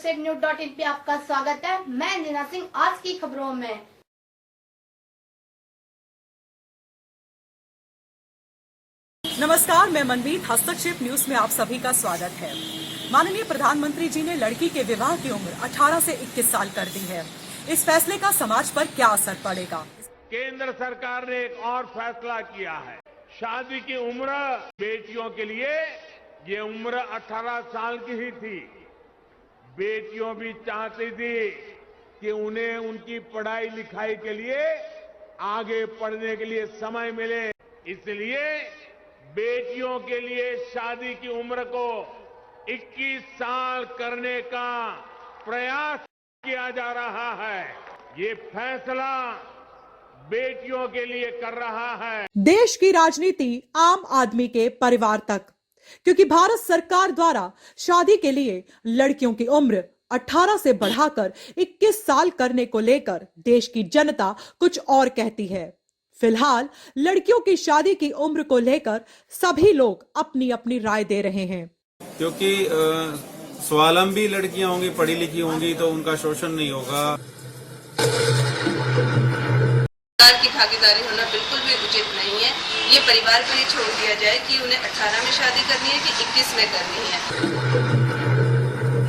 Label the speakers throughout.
Speaker 1: HastagNews.in पे आपका स्वागत है। मैं नीना सिंह। आज की खबरों में
Speaker 2: नमस्कार, मैं मनमीत। हस्तक्षेप न्यूज में आप सभी का स्वागत है। माननीय प्रधानमंत्री जी ने लड़की के विवाह की उम्र 18 से 21 साल कर दी है। इस फैसले का समाज पर क्या असर पड़ेगा?
Speaker 3: केंद्र सरकार ने एक और फैसला किया है। शादी की उम्र बेटियों के लिए ये उम्र 18 साल की ही थी। बेटियों भी चाहती थी कि उन्हें उनकी पढ़ाई लिखाई के लिए आगे पढ़ने के लिए समय मिले, इसलिए बेटियों के लिए शादी की उम्र को 21 साल करने का प्रयास किया जा रहा है। ये फैसला बेटियों के लिए कर रहा है
Speaker 2: देश की राजनीति आम आदमी के परिवार तक, क्योंकि भारत सरकार द्वारा शादी के लिए लड़कियों की उम्र 18 से बढ़ाकर 21 साल करने को लेकर देश की जनता कुछ और कहती है। फिलहाल लड़कियों की शादी की उम्र को लेकर सभी लोग अपनी अपनी राय दे रहे हैं।
Speaker 4: क्योंकि स्वावलंबी लड़कियां होंगी, पढ़ी लिखी होंगी तो उनका शोषण नहीं होगा।
Speaker 5: सरकार की भागीदारी होना बिल्कुल भी उचित नहीं है। ये परिवार पर ही छोड़ दिया जाए कि उन्हें 18 में शादी करनी है कि 21 में करनी है।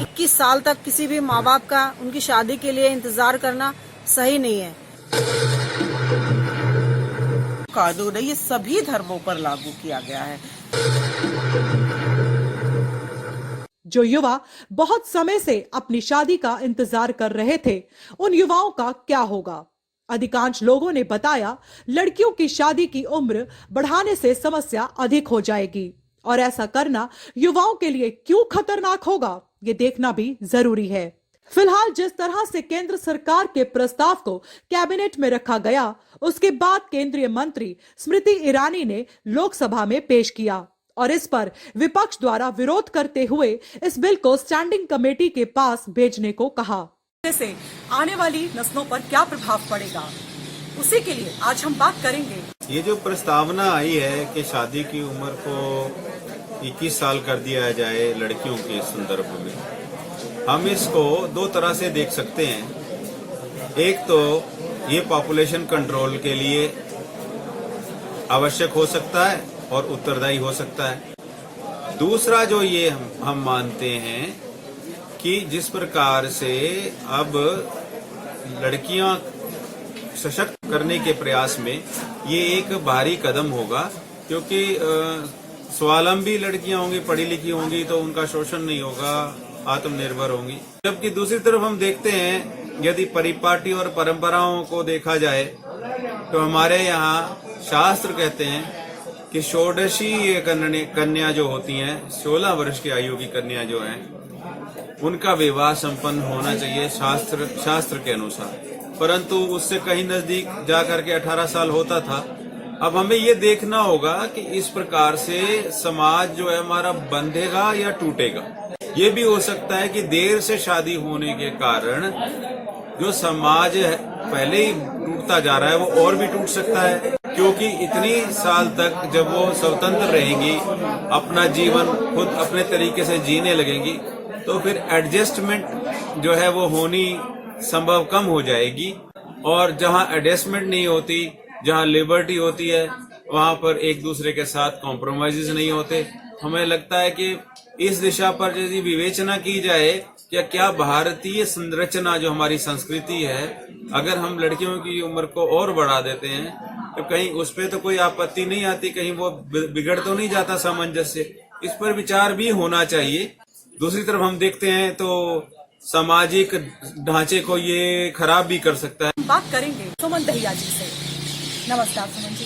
Speaker 6: 21 साल तक किसी भी माँ बाप का उनकी शादी के लिए इंतजार करना सही नहीं है।
Speaker 7: कानून है, ये सभी धर्मों पर लागू किया गया है।
Speaker 2: जो युवा बहुत समय से अपनी शादी का इंतजार कर रहे थे, उन युवाओं का क्या होगा? अधिकांश लोगों ने बताया लड़कियों की शादी की उम्र बढ़ाने से समस्या अधिक हो जाएगी और ऐसा करना युवाओं के लिए क्यों खतरनाक होगा, ये देखना भी जरूरी है। फिलहाल जिस तरह से केंद्र सरकार के प्रस्ताव को कैबिनेट में रखा गया, उसके बाद केंद्रीय मंत्री स्मृति ईरानी ने लोकसभा में पेश किया और इस पर विपक्ष द्वारा विरोध करते हुए इस बिल को स्टैंडिंग कमेटी के पास भेजने को कहा। से आने वाली नस्लों पर क्या प्रभाव पड़ेगा, उसी के लिए आज हम बात करेंगे।
Speaker 4: ये जो प्रस्तावना आई है कि शादी की उम्र को 21 साल कर दिया जाए लड़कियों के संदर्भ में, हम इसको दो तरह से देख सकते हैं। एक तो ये पॉपुलेशन कंट्रोल के लिए आवश्यक हो सकता है और उत्तरदायी हो सकता है। दूसरा जो ये हम मानते हैं कि जिस प्रकार से अब लड़कियां सशक्त करने के प्रयास में ये एक भारी कदम होगा, क्योंकि स्वावलंबी लड़कियां होंगी, पढ़ी लिखी होंगी तो उनका शोषण नहीं होगा, आत्मनिर्भर होंगी। जबकि दूसरी तरफ हम देखते हैं, यदि परिपाटी और परंपराओं को देखा जाए तो हमारे यहाँ शास्त्र कहते हैं कि षोडशी कन्या जो होती हैं, 16 वर्ष की आयु की कन्या जो है, उनका विवाह संपन्न होना चाहिए शास्त्र के अनुसार, परंतु उससे कहीं नजदीक जाकर के 18 साल होता था। अब हमें ये देखना होगा कि इस प्रकार से समाज जो है हमारा बंधेगा या टूटेगा। ये भी हो सकता है कि देर से शादी होने के कारण जो समाज पहले ही टूटता जा रहा है वो और भी टूट सकता है, क्योंकि इतनी साल तक जब वो स्वतंत्र रहेंगी, अपना जीवन खुद अपने तरीके से जीने लगेंगी, तो फिर एडजस्टमेंट जो है वो होनी संभव कम हो जाएगी। और जहां एडजस्टमेंट नहीं होती, जहां लिबर्टी होती है, वहां पर एक दूसरे के साथ कॉम्प्रोमाइजेस नहीं होते। हमें लगता है कि इस दिशा पर यदि विवेचना की जाए क्या भारतीय संरचना जो हमारी संस्कृति है, अगर हम लड़कियों की उम्र को और बढ़ा देते हैं तो कहीं उस पर तो कोई आपत्ति नहीं आती, कहीं वो बिगड़ तो नहीं जाता सामंजस्य। इस पर विचार भी होना चाहिए। दूसरी तरफ हम देखते हैं तो सामाजिक ढांचे को ये खराब भी कर सकता है।
Speaker 2: बात करेंगे सुमन दहिया जी से। नमस्कार सुमन जी।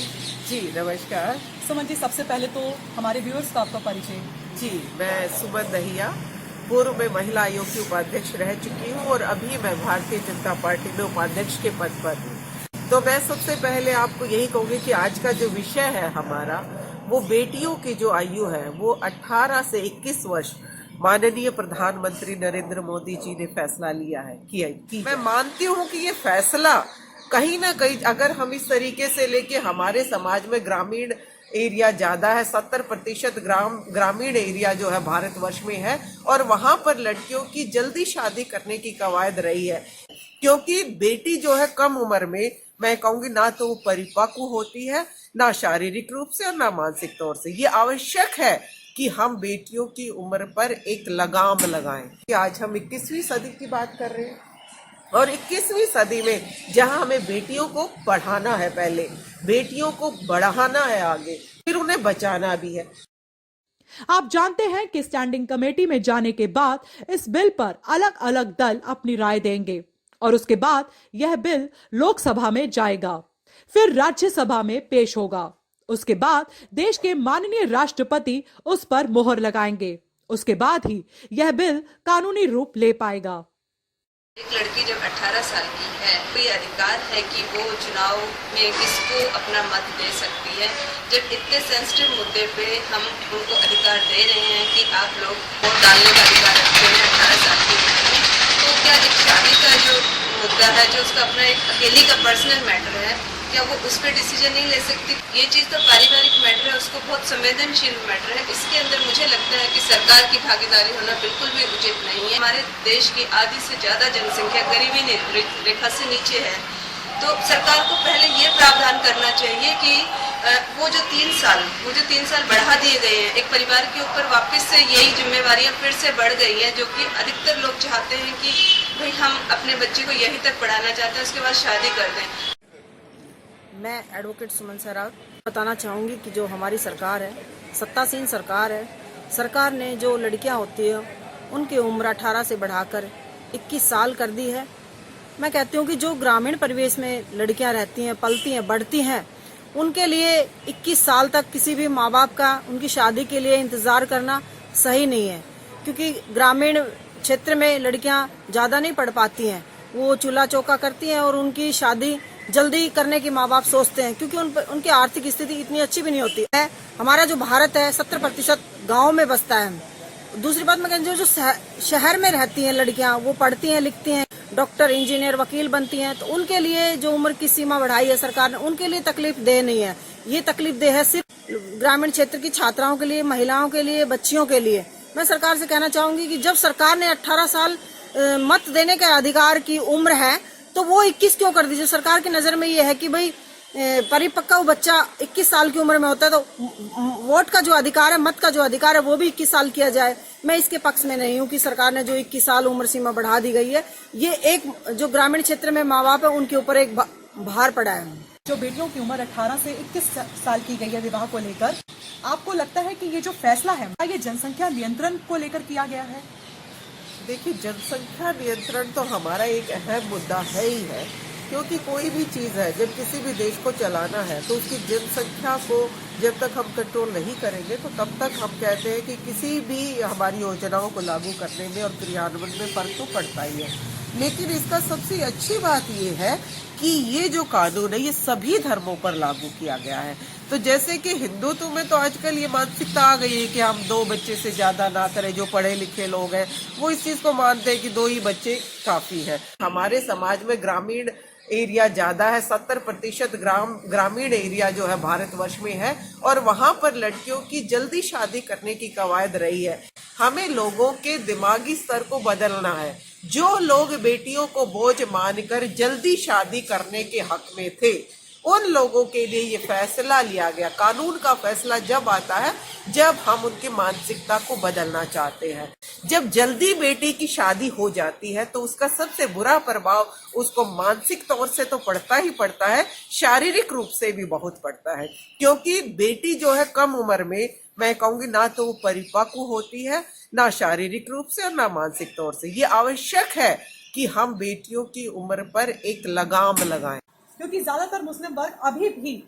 Speaker 7: जी नमस्कार।
Speaker 2: सुमन जी, सबसे पहले तो हमारे व्यूअर्स का आपका परिचय।
Speaker 7: जी, मैं सुमन दहिया पूर्व में महिला आयोग की उपाध्यक्ष रह चुकी हूँ और अभी मैं भारतीय जनता पार्टी में उपाध्यक्ष के पद पर हूँ। तो मैं सबसे पहले आपको यही कहूँगी कि आज का जो विषय है हमारा, वो बेटियों की जो आयु है वो 18 से 21 वर्ष माननीय प्रधानमंत्री नरेंद्र मोदी जी ने फैसला लिया है कि मैं मानती हूँ कि ये फैसला कहीं ना कहीं अगर हम इस तरीके से लेके, हमारे समाज में ग्रामीण एरिया ज्यादा है, 70% ग्रामीण एरिया जो है भारतवर्ष में है, और वहां पर लड़कियों की जल्दी शादी करने की कवायद रही है, क्योंकि बेटी जो है कम उम्र में, मैं कहूंगी ना तो वो परिपक्व होती है, ना शारीरिक रूप से और ना मानसिक तौर से। ये आवश्यक है कि हम बेटियों की उम्र पर एक लगाम लगाएं। कि आज हम 21वीं सदी की बात कर रहे हैं, और 21वीं सदी में जहां हमें बेटियों को पढ़ाना है, पहले बेटियों को बढ़ाना है, आगे फिर उन्हें बचाना भी है।
Speaker 2: आप जानते हैं कि स्टैंडिंग कमेटी में जाने के बाद इस बिल पर अलग अलग दल अपनी राय देंगे और उसके बाद यह बिल लोकसभा में जाएगा, फिर राज्यसभा में पेश होगा। उसके बाद देश के माननीय राष्ट्रपति उस पर मोहर लगाएंगे। उसके बाद ही यह बिल कानूनी रूप ले पाएगा।
Speaker 5: एक लड़की जब 18 साल की है तो ये अधिकार है कि वो चुनाव में किसको अपना मत दे सकती है। जब इतने सेंसिटिव मुद्दे पे हम उनको अधिकार दे रहे हैं कि आप लोग वोट डालने का अधिकार रखते हैं 18 साल की उम्र में, तो क्या एक शादी का जो मुद्दा है, जो उसका अपना एक अकेली का पर्सनल मैटर है, क्या वो उस पर डिसीजन नहीं ले सकती? ये चीज़ तो पारिवारिक मैटर है, उसको बहुत संवेदनशील मैटर है। इसके अंदर मुझे लगता है कि सरकार की भागीदारी होना बिल्कुल भी उचित नहीं है। हमारे देश की आधी से ज़्यादा जनसंख्या गरीबी रेखा से नीचे है, तो सरकार को पहले ये प्रावधान करना चाहिए कि वो जो 3 साल बढ़ा दिए गए हैं, एक परिवार के ऊपर वापस से यही जिम्मेवारियां फिर से बढ़ गई हैं, जो कि अधिकतर लोग चाहते हैं कि भाई हम अपने बच्चे को यहीं तक पढ़ाना चाहते हैं, उसके बाद शादी कर दें।
Speaker 6: मैं एडवोकेट सुमन सहरावत बताना चाहूँगी कि जो हमारी सरकार है, सत्तासीन सरकार है, सरकार ने जो लड़कियां होती है उनकी उम्र 18 से बढ़ाकर 21 साल कर दी है। मैं कहती हूँ कि जो ग्रामीण परिवेश में लड़कियां रहती हैं, पलती हैं, बढ़ती हैं, उनके लिए 21 साल तक किसी भी माँ बाप का उनकी शादी के लिए इंतज़ार करना सही नहीं है, क्योंकि ग्रामीण क्षेत्र में लड़कियां ज़्यादा नहीं पढ़ पाती हैं, वो चूल्हा चौका करती हैं और उनकी शादी जल्दी करने की माँ बाप सोचते हैं, क्योंकि उनकी आर्थिक स्थिति इतनी अच्छी भी नहीं होती है। हमारा जो भारत है 70% गाँव में बसता है। दूसरी बात मैं कहती हूँ, जो शहर में रहती हैं लड़कियां, वो पढ़ती हैं, लिखती हैं, डॉक्टर, इंजीनियर, वकील बनती हैं, तो उनके लिए जो उम्र की सीमा बढ़ाई है सरकार ने, उनके लिए तकलीफ दे नहीं है। ये तकलीफ दे है सिर्फ ग्रामीण क्षेत्र की छात्राओं के लिए, महिलाओं के लिए, बच्चियों के लिए। मैं सरकार से कहना चाहूंगी कि जब सरकार ने 18 साल मत देने के अधिकार की उम्र है, तो वो 21 क्यों कर दीजिए? सरकार की नजर में ये है कि भाई परिपक्व बच्चा 21 साल की उम्र में होता है, तो वोट का जो अधिकार है, मत का जो अधिकार है, वो भी 21 साल किया जाए। मैं इसके पक्ष में नहीं हूँ कि सरकार ने जो 21 साल उम्र सीमा बढ़ा दी गई है, ये एक जो ग्रामीण क्षेत्र में माँ बाप है उनके ऊपर एक भार पड़ा है।
Speaker 2: जो बेटियों की उम्र 18 से 21 साल की गई है विवाह को लेकर, आपको लगता है कि ये जो फैसला है ये जनसंख्या नियंत्रण को लेकर किया गया है?
Speaker 7: देखिए, जनसंख्या नियंत्रण तो हमारा एक अहम मुद्दा है ही है, क्योंकि कोई भी चीज़ है, जब किसी भी देश को चलाना है तो उसकी जनसंख्या को जब तक हम कंट्रोल नहीं करेंगे, तो तब तक हम कहते हैं कि किसी भी हमारी योजनाओं को लागू करने में और क्रियान्वयन में फर्क तो पड़ता ही है। लेकिन इसका सबसे अच्छी बात ये है कि ये जो कानून है ये सभी धर्मों पर लागू किया गया है। तो जैसे कि हिंदुत्व में तो आजकल ये मानसिकता आ गई है कि हम 2 बच्चे से ज्यादा ना करें। जो पढ़े लिखे लोग हैं वो इस चीज को मानते हैं कि 2 ही बच्चे काफी है। हमारे समाज में ग्रामीण एरिया ज्यादा है, 70% ग्रामीण एरिया जो है भारतवर्ष में है, और वहां पर लड़कियों की जल्दी शादी करने की कवायद रही है। हमें लोगों के दिमागी स्तर को बदलना है। जो लोग बेटियों को बोझ मानकर जल्दी शादी करने के हक में थे, उन लोगों के लिए ये फैसला लिया गया। कानून का फैसला जब आता है जब हम उनकी मानसिकता को बदलना चाहते हैं। जब जल्दी बेटी की शादी हो जाती है तो उसका सबसे बुरा प्रभाव उसको मानसिक तौर से तो पड़ता ही पड़ता है, शारीरिक रूप से भी बहुत पड़ता है। क्योंकि बेटी जो है कम उम्र में, मैं कहूंगी ना तो वो परिपक्व होती है, ना शारीरिक रूप से और ना मानसिक तौर से। ये आवश्यक है कि हम बेटियों की उम्र पर एक लगाम लगाएं,
Speaker 2: क्योंकि ज्यादातर मुस्लिम वर्ग अभी भी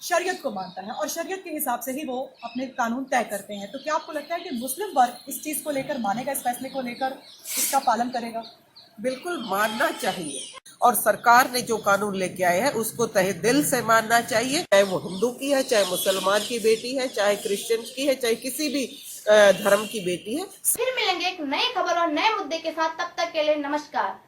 Speaker 2: शरीयत को मानता है और शरीयत के हिसाब से ही वो अपने कानून तय करते हैं। तो क्या आपको लगता है कि मुस्लिम वर्ग इस चीज को लेकर मानेगा, इस फैसले को लेकर इसका पालन करेगा?
Speaker 7: बिल्कुल मानना चाहिए, और सरकार ने जो कानून लेके आए हैं उसको तहे दिल से मानना चाहिए। चाहे वो हिंदू की है, चाहे मुसलमान की बेटी है, चाहे क्रिश्चियन की है, चाहे किसी भी धर्म की बेटी है।
Speaker 1: फिर मिलेंगे एक नई खबर और नए मुद्दे के साथ। तब तक के लिए नमस्कार।